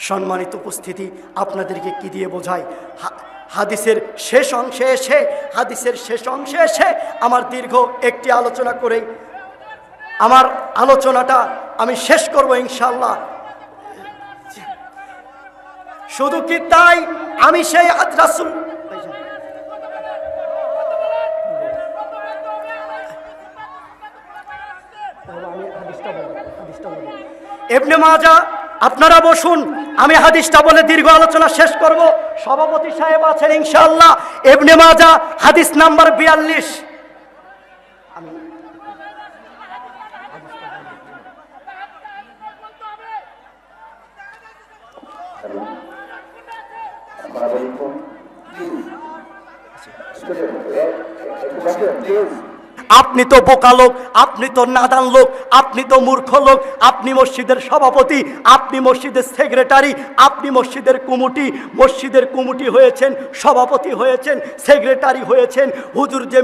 সম্মানিত উপস্থিতি, আপনাদেরকে কি দিয়ে বোঝাই? হাদিসের শেষ অংশে এসে আমার দীর্ঘ একটি আলোচনা করে আমার আলোচনাটা আমি শেষ করব ইনশাআল্লাহ। শুধু কি তাই, আমি সেই রাসূল ইবনে মাজাহ, আপনারা বসুন, আমি হাদিসটা বলে দীর্ঘ আলোচনা শেষ করব। সভাপতি সাহেব আছেন ইনশাআল্লাহ। ইবনে মাজাহ হাদিস নাম্বার 42। আপনি তো বোকা লোক, আপনি তো নাদান লোক, আপনি তো মূর্খ লোক। আপনি মসজিদের সভাপতি, আপনি মসজিদের সেক্রেটারি, আপনি মসজিদের কমিটি হয়েছেন, সভাপতি হয়েছেন, সেক্রেটারি হয়েছেন। হুজুর যে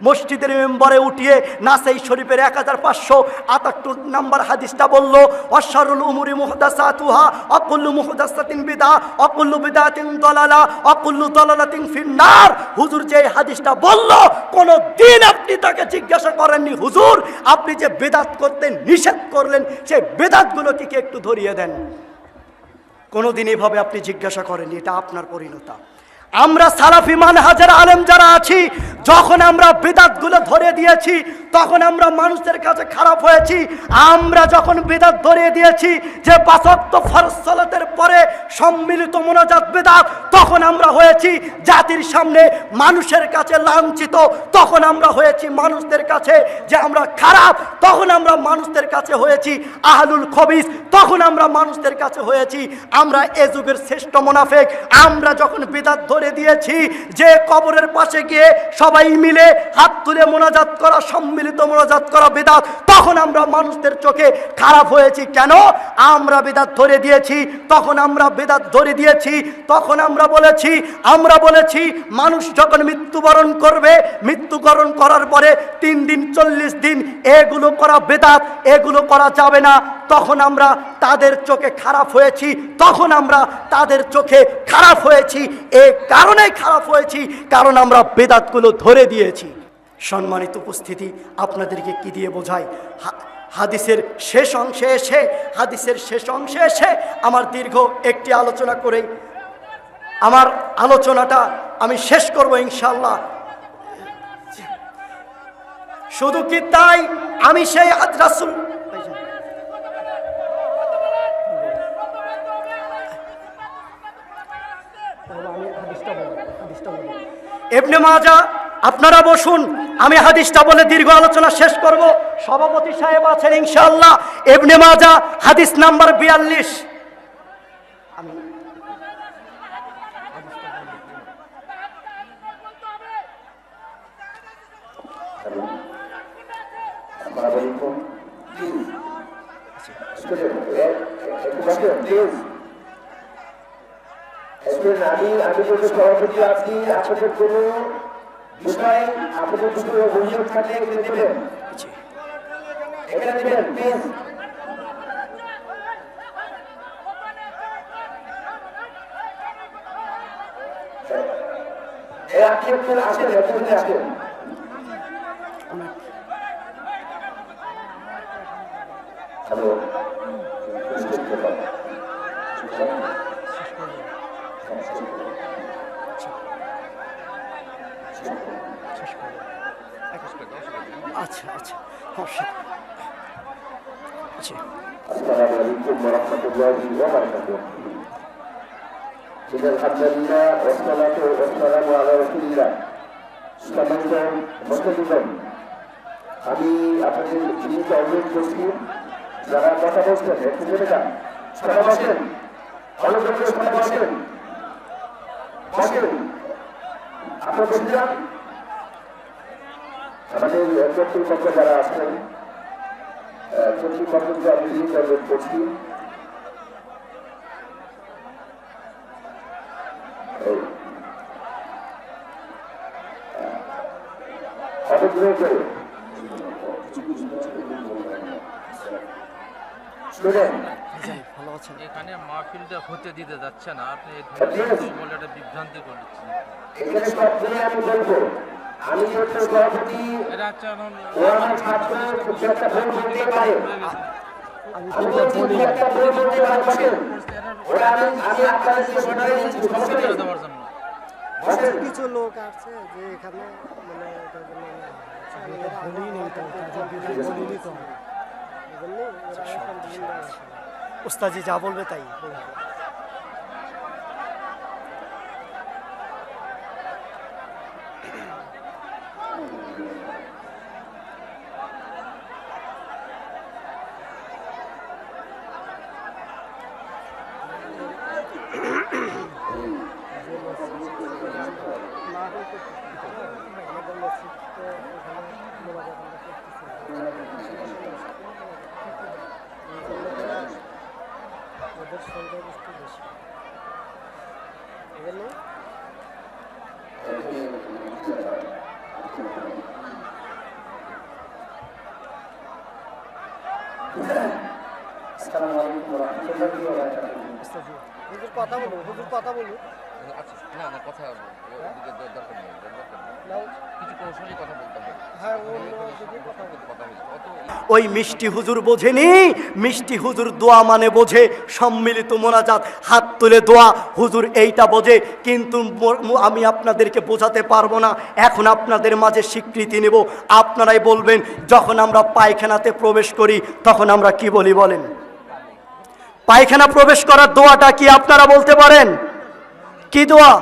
মসজিদের মেম্বারে উঠিয়ে নাসাই শরীফের 1578 নম্বর হাদিসটা বলল, অশারুল উমুরি মুহদাসাতুহা অকুল্লু মুহদাসাতিন বিদআ অকুল্লু বিদআতিন দালালা অকুল্লু দালালাতিন ফিন্নার। হুজুর যে হাদিসটা বলল, কোন দিন আপনি তাকে জিজ্ঞাসা করেননি, হুজুর আপনি যে বেদাত করতেন নিষেধ করলেন, সেই বেদাতগুলো কি একটু ধরিয়ে দেন? কোনোদিন এভাবে আপনি জিজ্ঞাসা করেননি। এটা আপনার পরিণতা। আমরা সালাফি মানহাজের আলেম যারা আছি, যখন আমরা বিদআতগুলো ধরে দিয়েছি, তখন আমরা মানুষের কাছে খারাপ হয়েছি। আমরা যখন বিদআত ধরিয়ে দিয়েছি যে 5 ওয়াক্ত ফরজ সালাতের পরে সম্মিলিত মোনাজাত বিদআত, তখন আমরা হয়েছি জাতির সামনে মানুষের কাছে লাঞ্ছিত। তখন আমরা হয়েছি মানুষদের কাছে যে আমরা খারাপ। তখন আমরা মানুষদের কাছে হয়েছি আহলুল খবিস। তখন আমরা মানুষদের কাছে হয়েছি আমরা এ যুগের শ্রেষ্ঠ মুনাফিক। আমরা যখন বিদআত ধরে দিয়েছি যে কবরের পাশে গিয়ে সবাই মিলে হাত তুলে মোনাজাত করা, সম্মিলিত মোনাজাত করা বিদআত, তখন আমরা মানুষদের চোখে খারাপ হয়েছি। কেন? আমরা বিদআত ধরে দিয়েছি। তখন আমরা বিদআত ধরে দিয়েছি, তখন আমরা বলেছি মানুষ যখন মৃত্যুবরণ করবে, মৃত্যুবরণ করার পরে 3 দিন 40 দিন এগুলো করা বিদআত, এগুলো করা যাবে না। তখন আমরা তাদের চোখে খারাপ হয়েছি। তখন আমরা তাদের চোখে খারাপ হয়েছি। এই কারণে খারাপ হয়েছি, কারণ আমরা বেদাতগুলো ধরে দিয়েছি। সম্মানিত উপস্থিতি, আপনাদেরকে কি দিয়ে বোঝাই? হাদিসের শেষ অংশে এসে আমার দীর্ঘ একটি আলোচনা করে আমার আলোচনাটা আমি শেষ করব ইনশাআল্লাহ। শুধু কি তাই, আমি সেই রাসূল ইবনে মাজাহ, আপনারা বসুন, আমি হাদিসটা বলে দীর্ঘ আলোচনা শেষ করব। সভাপতি সাহেব আছেন ইনশাআল্লাহ। ইবনে মাজাহ হাদিস নাম্বার 42। আমি বলতে সভাপতি, আপনি আপনাদের কোনো বিষয় আপনাদের দুটো অভিযোগ থাকলে দেবেন, এখানে দেবেন প্লিজ। আসেন আসেন। হ্যালো, আচ্ছা। আসসালামু আলাইকুম ওয়া রাহমাতুল্লাহি ওয়া বারাকাতুহু। আলহামদুলিল্লাহ ওয়াসসালাতু ওয়াসসালামু আলা রাসূলিল্লাহ। সম্মানিত মুসলিমগণ, আমি আপনাদের জিনিসটা অনুরোধ করছি, যারা কথা বলছেন একটু চলে যান, সবাই বসেন, ভালো করে সবাই বসেন, আপনারা বসে যান। আমাদের কর্তৃপক্ষ যারা আছেন, কর্তৃপক্ষকে আমি অনুরোধ করছি, অনুগ্রহ করে শুনেন। আচ্ছা এখানে মাহফিলটা হতে দিতে যাচ্ছে না, আপনি এই ধরনের বলে একটা বিভ্রান্তি করছেন। এখানে সব মিলে আমি বলবো, আমি হচ্ছে সভাপতি, এটা হচ্ছে এখন ও আমার ছাত্র, কিছু একটা ভুল বুঝতে পারে। আমি বলছি যে একটা ভুল বুঝতে পারে বলেন। ওরা আমি আপনাদেরকে বলে দিচ্ছি, সমস্যা নেই। দেওয়ার জন্য বলেন। কিছু লোক আছে যে এখানে মানে এটার জন্য ভুলই নেই তো ভুলই তো উস্তাজি যা বলবে তাই ওদের সংখ্যাগরিষ্ঠ বেশি এজন্য আসসালামু আলাইকুম ওয়া রাহমাতুল্লাহি ওয়া বারাকাতুহু। হুজুর কথা বলুন, হুজুর কথা বলুন। আচ্ছা না না কথা ওদিকে দরকার নেই, দরকার নেই। নাও, কিছু কৌশলী কথা বলতে হবে। হ্যাঁ ও যদি কথা বলুন। কথা হয়েছে অত ওই মিষ্টি হুজুর বোঝেনি, মিষ্টি হুজুর দোয়া মানে বোঝে সম্মিলিত মোনাজাত, হাত তুলে দোয়া, হুজুর এইটা বোঝে। কিন্তু আমি আপনাদেরকে বোঝাতে পারবো না। এখন আপনাদের মাঝে স্বীকৃতি নেব, আপনারাই বলবেন। যখন আমরা পায়খানাতে প্রবেশ করি তখন আমরা কি বলি বলেন? পায়খানা প্রবেশ করার দোয়াটা কি আপনারা বলতে পারেন? কি দোয়া?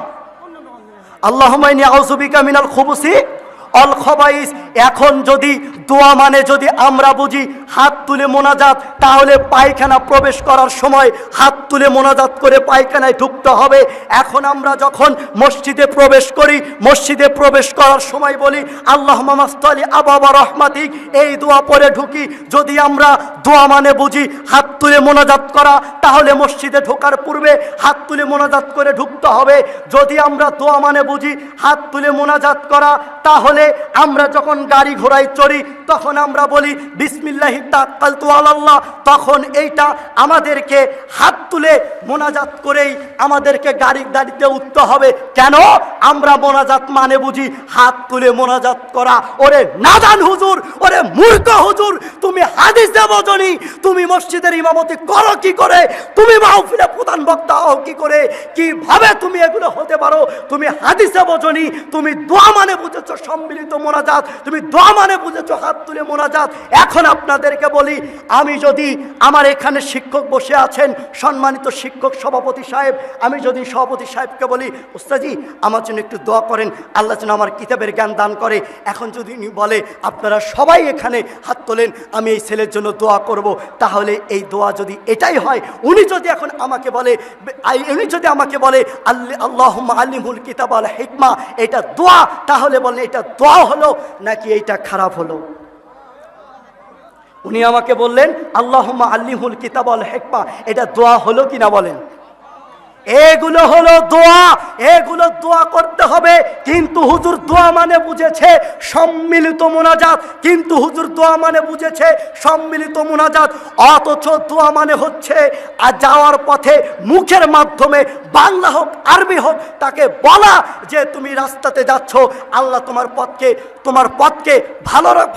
আল্লাহুম্মা ইন্নী আউযু বিকা মিনাল খুবুসি অল খবাইস। এখন যদি দোয়া মানে যদি আমরা বুঝি হাত তুলে মোনাজাত, তাহলে পায়খানা প্রবেশ করার সময় হাত তুলে মোনাজাত করে পায়খানায় ঢুকতে হবে। এখন আমরা যখন মসজিদে প্রবেশ করি, মসজিদে প্রবেশ করার সময় বলি আল্লাহুম্মা মাসতালি আবাবা রহমাতিক, এই দোয়া পড়ে ঢুকি। যদি আমরা দোয়া মানে বুঝি হাত তুলে মোনাজাত করা, তাহলে মসজিদে ঢোকার পূর্বে হাত তুলে মোনাজাত করে ঢুকতে হবে। যদি আমরা দোয়া মানে বুঝি হাত তুলে মোনাজাত করা, তাহলে আমরা যখন গাড়ি ঘোড়ায় চড়ি তখন আমরা বলি বিসমিল্লাহি তাওয়াক্কালতু আলাল্লাহ। তখন এইটা আমাদেরকে হাত তুলে মোনাজাত করেই আমাদেরকে গাড়িতে উঠতে হবে। কেন? আমরা মোনাজাত মানে বুঝি হাত তুলে মোনাজাত করা। ওরে নাদান হুজুর, ওরে মূর্খ হুজুর, তুমি হাদিসে বোঝনি, তুমি মসজিদের ইমামতি করো কি করে, তুমি মাহফিলে প্রধান বক্তা হও কি করে, কিভাবে তুমি এগুলো হতে পারো? তুমি হাদিসে বোঝনি, তুমি দোয়া মানে বুঝেছো সম্মিলিত মোনাজাত, তুমি দোয়া মানে বুঝেছো হাত তুলে মোনাজাত। এখন আপনাদেরকে বলি, আমি যদি আমার এখানে শিক্ষক বসে আছেন, সম্মানিত শিক্ষক সভাপতি সাহেব, আমি যদি সভাপতি সাহেবকে বলি উস্তাজি আমার জন্য একটু দোয়া করেন, আল্লাহ যেন আমার কিতাবের জ্ঞান দান করে। এখন যদি উনি বলে আপনারা সবাই এখানে হাত তোলেন, আমি এই ছেলের জন্য দোয়া করব, তাহলে এই দোয়া যদি এটাই হয়, উনি যদি এখন আমাকে বলে, উনি যদি আমাকে বলে আল্লাহুম্মা আল্লিমহুল কিতাব ওয়াল হিকমা, এটা দোয়া, তাহলে বলেন এটা দোয়া হলো নাকি এইটা খারাপ হলো? উনি আমাকে বললেন আল্লাহুম্মা আল্লিমহুল কিতাব ওয়াল হিকমা, এটা দোয়া হলো কিনা বলেন? এগুলো হলো দোয়া, এগুলো দোয়া করতে হবে। কিন্তু হুজুর দোয়া মানে বুঝেছে সম্মিলিত মোনাজাত, কিন্তু হুজুর দোয়া মানে বুঝেছে সম্মিলিত মোনাজাত, অথচ দোয়া মানে হচ্ছে আর যাওয়ার পথে মুখের মাধ্যমে বাংলা হোক আরবি হোক তাকে বলা যে তুমি রাস্তাতে যাচ্ছ, আল্লাহ তোমার পথকে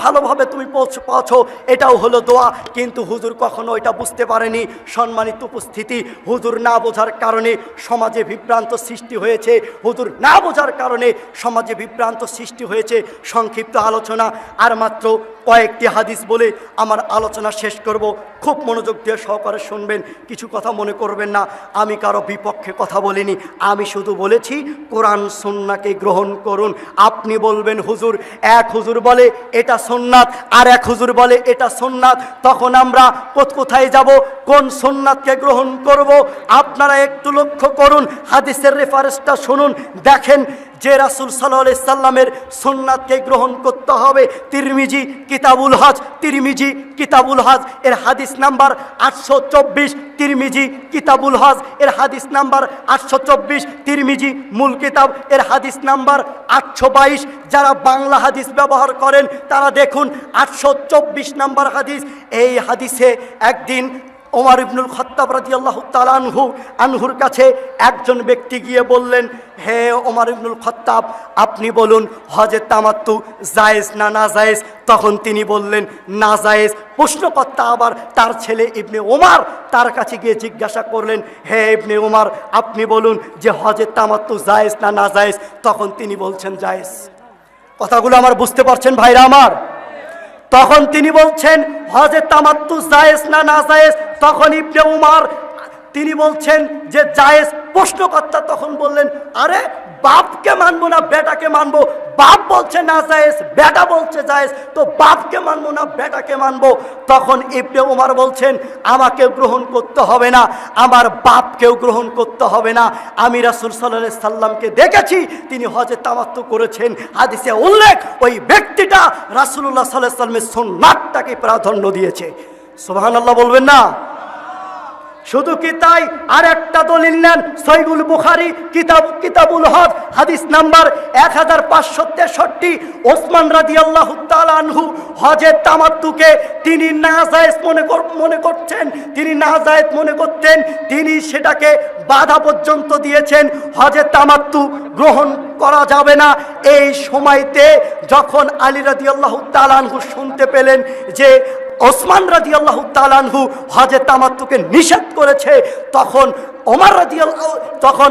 ভালোভাবে তুমি পৌঁছো, এটাও হলো দোয়া। কিন্তু হুজুর কখনো এটা বুঝতে পারেনি। সম্মানিত উপস্থিতি, হুজুর না বোঝার কারণে সমাজে বিভ্রান্ত সৃষ্টি হয়েছে, হুজুর না বোঝার কারণে সমাজে বিভ্রান্ত সৃষ্টি হয়েছে। সংক্ষিপ্ত আলোচনা, আর মাত্র কয়েকটি হাদিস বলে আমার আলোচনা শেষ করব। খুব মনোযোগ দিয়ে সহকারে শুনবেন, কিছু কথা মনে করবেন না। আমি কারো বিপক্ষে কথা বলিনি, আমি শুধু বলেছি কোরআন সুন্নাহকে গ্রহণ করুন। আপনি বলবেন হুজুর, এক হুজুর বলে এটা সুন্নাত, আর এক হুজুর বলে এটা সুন্নাত, তখন আমরা কোথায় যাব, কোন সুন্নাতকে গ্রহণ করব? আপনারা একটু লক্ষ্য করুন, হাদিসের রেফারেন্সটা শুনুন, দেখেন যে রাসূল সাল্লাল্লাহু আলাইহি সাল্লামের সুন্নাতকে গ্রহণ করতে হবে। তিরমিজি কিতাবুল হজ, তিরমিজি কিতাবুল হজ এর হাদিস নাম্বার 824, তিরমিজি কিতাবুল হজ এর হাদিস নাম্বার 824, তিরমিজি মূল কিতাব এর হাদিস নাম্বার 822। যারা বাংলা হাদিস ব্যবহার করেন তারা দেখুন 824 নাম্বার হাদিস। এই হাদিসে একদিন ওমর ইবনুল খাত্তাব রাদিয়াল্লাহু তাআলা আনহুর কাছে একজন ব্যক্তি গিয়ে বললেন, হে ওমর ইবনুল খাত্তাব, আপনি বলুন হজে তামাত্তু জায়েজ না নাজায়েজ? তখন তিনি বললেন নাজায়েজ। প্রশ্নকর্তা আবার তার ছেলে ইবনে ওমর তার কাছে গিয়ে জিজ্ঞাসা করলেন, হে ইবনে ওমর, আপনি বলুন যে হজে তামাত্তু জায়েজ না নাজায়েজ? তখন তিনি বলছেন জায়েজ। কথাগুলো আমার বুঝতে পারছেন ভাইরা আমার? তখন তিনি বলছেন হজে তামাত্তু জায়েজ না নাজায়েজ? তখন ইবনে উমর তিনি বলছেন যে জায়েজ। প্রশ্নকর্তা তখন বললেন, আরে বাপকে মানবো না বেটাকে মানবো? বাপ বলছে না জায়েজ, বেটা বলছে জায়েজ, তো বাপকে মানবো না বেটাকে মানবো? তখন ইবনে উমর বলছেন, আমাকে গ্রহণ করতে হবে না, আমার বাপকেও গ্রহণ করতে হবে না। আমি রাসূল সাল্লাল্লাহু আলাইহি সাল্লামকে দেখেছি, তিনি হজে তামাত্তু করেছেন। হাদিসে উল্লেখ, ওই ব্যক্তিটা রাসূলুল্লাহ সাল্লাল্লাহু আলাইহি সাল্লামের সুন্নাতটাকে প্রাধান্য দিয়েছে। সুবহানাল্লাহ বলবেন না? শুধু কি তাই, আর একটা দলিল নেন, সহিহুল বুখারী কিতাবুল হজ হাদিস নাম্বার 1563। ওসমান রাদিয়াল্লাহু তাআলা আনহু হজে তামাত্তুকে তিনি নাজায়েজ মনে করছেন, তিনি নাজায়েজ মনে করতেন, তিনি সেটাকে বাধা পর্যন্ত দিয়েছেন, হজে তামাত্তু গ্রহণ করা যাবে না। এই সময়তে যখন আলী রাদিয়াল্লাহু তাআলা আনহু শুনতে পেলেন যে ওসমান রাদিয়াল্লাহু তাআলা আনহু হজে তামাত্তুকে নিষেধ করেছে, তখন তখন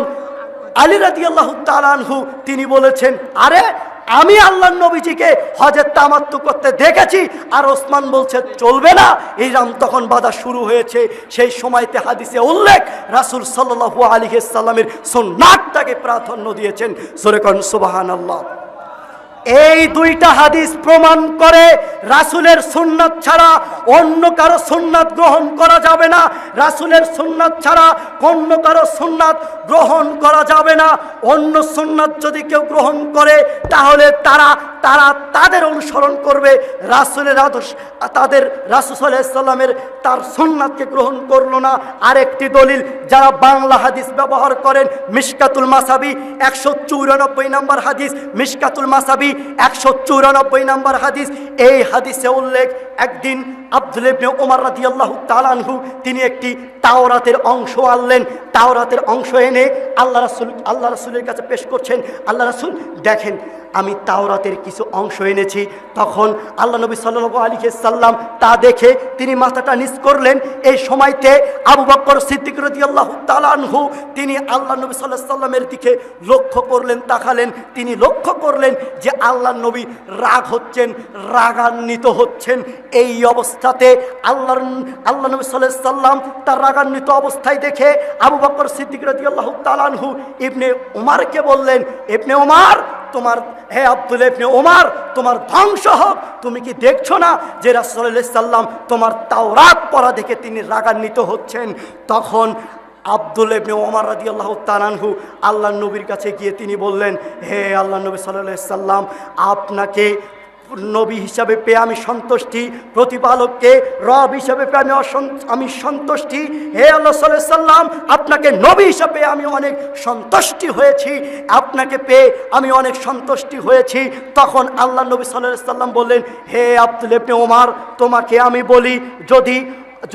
আলী রাদিয়াল্লাহু তাআলা আনহু তিনি বলেছেন, আরে আমি আল্লাহর নবীজিকে হজে তামাত্তু করতে দেখেছি, আর ওসমান বলছে চলবে না। এইরকম তখন বাধা শুরু হয়েছে। সেই সময়তে হাদিসে উল্লেখ, রাসূল সাল্লাল্লাহু আলাইহি সাল্লামের সুন্নাতটাকে প্রাধান্য দিয়েছেন। জোরে কোন সুবহানাল্লাহ। এই দুইটা হাদিস প্রমাণ করে রাসূলের সুন্নাত ছাড়া অন্য কারো সুন্নাত গ্রহণ করা যাবে না। রাসূলের সুন্নাত ছাড়া অন্য কারো সুন্নাত গ্রহণ করা যাবে না। অন্য সুন্নাত যদি কেউ গ্রহণ করে তাহলে তাদের অনুসরণ করবে। রাসূলের আদর্শ, তাদের রাসূল সাল্লাল্লাহু আলাইহি সাল্লামের তার সুন্নাতকে গ্রহণ করলো না। আরেকটি দলিল, যারা বাংলা হাদিস ব্যবহার করেন, মিশকাতুল মাসাবি 194 নম্বর হাদিস, মিশকাতুল মাসাবি 194 নম্বর হাদিস। এই হাদিসে উল্লেখ, একদিন আব্দুল্লাহ ইবনে ওমর রাদিয়াল্লাহু তাআলা আনহু তিনি একটি তাওরাতের অংশ আনলেন। তাওরাতের অংশ এনে আল্লাহ রাসূলের কাছে পেশ করছেন। আল্লাহ রাসূল, দেখেন আমি তাওরাতের কিছু অংশ এনেছি। তখন আল্লাহ নবী সাল্লাল্লাহু আলাইহি সাল্লাম তা দেখে তিনি মাথাটা নিচ করলেন। এই সময়তে আবু বকর সিদ্দিক রাদিয়াল্লাহু তাআলা আনহু তিনি আল্লাহ নবী সাল্লাল্লাহু আলাইহি সাল্লামের দিকে লক্ষ্য করলেন, তাকালেন। তিনি লক্ষ্য করলেন যে আল্লাহ নবী রাগ হচ্ছেন, রাগান্বিত হচ্ছেন। এই অবস্থাতে আল্লাহ নবী সাল্লাল্লাহু আলাইহি সাল্লাম তার রাগান্বিত অবস্থায় দেখে আবু বকর সিদ্দিক রাদিয়াল্লাহু তাআলা আনহু ইবনে উমরকে বললেন, ইবনে উমর, হে আব্দুল্লাহ ইবনে ওমর, তোমার ধ্বংস হোক। তুমি কি দেখছো না যে রাসূল সাল্লাল্লাহু আলাইহি সাল্লাম তোমার তাওরাত পড়া দেখে তিনি রাগান্বিত হচ্ছেন? তখন আব্দুল্লাহ ইবনে ওমর রাদিয়াল্লাহু তাআলা আনহু আল্লাহর নবীর কাছে গিয়ে তিনি বললেন, হে আল্লাহর নবী সাল্লাল্লাহু আলাইহি সাল্লাম, আপনাকে নবী হিসাবে পেয়ে আমি সন্তুষ্টি, প্রতিপালককে রব হিসাবে পেয়ে আমি সন্তুষ্টি। হে আল্লাহ সাল্লাল্লাহু আলাইহি সাল্লাম, আপনাকে নবী হিসাবে আমি অনেক সন্তুষ্টি হয়েছি, আপনাকে পেয়ে আমি অনেক সন্তুষ্টি হয়েছি। তখন আল্লাহ নবী সাল্লাল্লাহু আলাইহি সাল্লাম বললেন, হে আব্দুল্লাহ ইবনে ওমর, তোমাকে আমি বলি,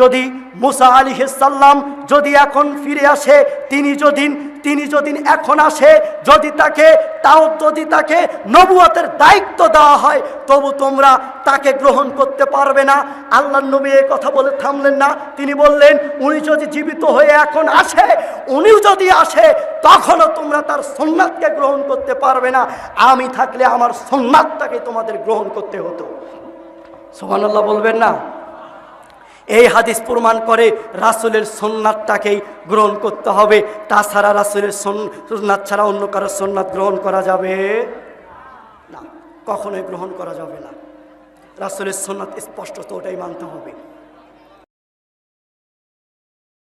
যদি মুসা আলাইহিস সালাম যদি এখন ফিরে আসে, তিনি যদি এখন আসে, যদি তাকে নবুয়তের দায়িত্ব দেওয়া হয়, তবু তোমরা তাকে গ্রহণ করতে পারবে না। আল্লাহর নবী এই কথা বলে থামলেন না। তিনি বললেন, উনি যদি জীবিত হয়ে এখন আসে, উনিও যদি আসে, তখনও তোমরা তার সুন্নাতকে গ্রহণ করতে পারবে না। আমি থাকলে আমার সুন্নাতটাকে তোমাদের গ্রহণ করতে হতো। সুবহানাল্লাহ বলবেন না? এই হাদিস প্রমাণ করে রাসূলের সুন্নাতটাকেই গ্রহণ করতে হবে। তাছাড়া রাসূলের সুন্নাত ছাড়া অন্য কারো সুন্নাত গ্রহণ করা যাবে না, কখনোই গ্রহণ করা যাবে না। রাসূলের সুন্নাত স্পষ্টত ওটাই মানতে হবে।